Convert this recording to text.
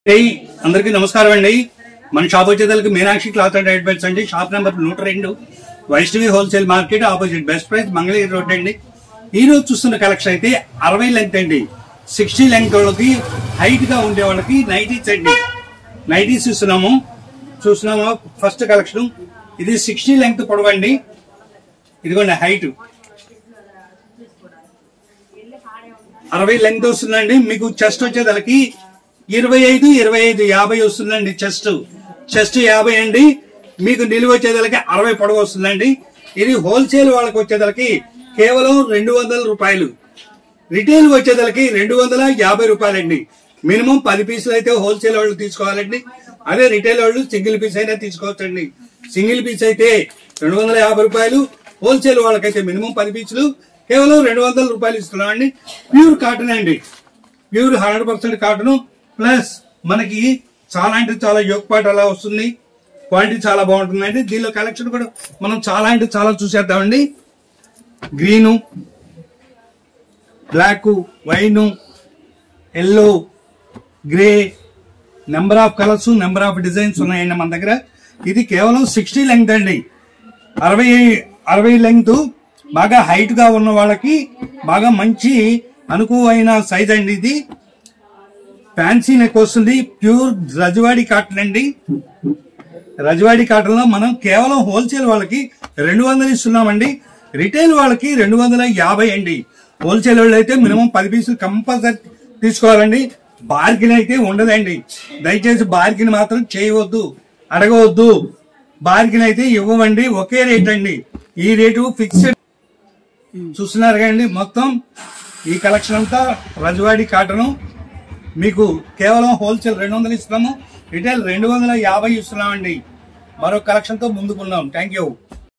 అందరికీ నమస్కారం అండి. మన షాప్ వచ్చేదానికి మీనాక్షి క్లాత్ అండ్ రెడీమేడ్స్ అండి. Shop number 102 Vaishnavi wholesale market opposite best price Mangalagiri road అండి. ఈ రోజు చూస్తున్న కలెక్షన్ అయితే 60 లెంగ్త్ అండి. 60 లెంగ్త్ వాళ్ళకి హైట్ గా ఉండే వాళ్ళకి నైటీస్ అండి. నైటీస్ చూస్తున్నాము ఫస్ట్ కలెక్షన్. ఇది 60 లెంగ్త్ పొడవండి. ఇదిగోండి హైట్ 60 లెంగ్త్ వస్తుందండి. మీకు చెస్ట్ వచ్చేదానికి 25 50 వస్తుందండి. చెస్ట్ 50 అండి. మీకు నిలువ వచ్చేదానికి 60 పొడవు వస్తుందండి. ఇది హోల్సేల్ వాళ్ళకి వచ్చేదానికి కేవలం 200 రూపాయలు. రిటైల్ వచ్చేదానికి 250 రూపాయలండి. మినిమం 10 పీసులు అయితే హోల్సేల్ వాళ్ళు తీసుకోవాలండి. అదే రిటైల్ వాళ్ళు సింగిల్ పీస్ అయినా తీసుకోవచ్చండి. సింగిల్ పీస్ అయితే 250 రూపాయలు, హోల్సేల్ వాళ్ళకైతే మినిమం 10 పీసులు కేవలం 200 రూపాయలు ఇస్తున్నామండి. ప్యూర్ కాటన్ అండి. ప్యూర్ 100% కాటన్ ప్లస్ మనకి చాలా అంటే చాలా యోగపాటు అలా వస్తుంది. క్వాలిటీ చాలా బాగుంటుందండి. దీనిలో కలెక్షన్ కూడా మనం చాలా అంటే చాలా చూసేద్దామండి. Green, black, wine, yellow, grey, number of colours, number of designs ఉన్నాయండి మన దగ్గర. ఇది కేవలం 60 లెంగ్త్ అండి. 60 లెంగ్త్ బాగా హైట్ గా ఉన్న వాళ్ళకి బాగా మంచి అనుకువైన సైజ్ అండి. ఇది ఫ్యాన్సీ నెక్ వస్తుంది. ప్యూర్ రజవాడి కాటన్ అండి. రజవాడి కాటన్ లో మనం కేవలం హోల్సేల్ వాళ్ళకి 200 ఇస్తున్నామండి. రిటైల్ వాళ్ళకి 250 అండి. హోల్సేల్ వాళ్ళు అయితే మినిమం 10 పీసులు కంపల్సరీ తీసుకోవాలండి. బార్గిన్ అయితే ఉండదండి. దయచేసి బార్గిన్ మాత్రం చేయవద్దు, అడగవద్దు. బార్గిన్ అయితే ఇవ్వమండి. ఒకే రేట్ అండి. ఈ రేటు ఫిక్స్డ్. చూస్తున్నారు కదండి. మొత్తం ఈ కలెక్షన్ అంతా రజవాడి కాటన్. మీకు కేవలం హోల్సేల్ 200 ఇస్తున్నాము. రిటైల్ 250 ఇస్తున్నామండి. మరో కలెక్షన్ తో ముందుకున్నాం. Thank you.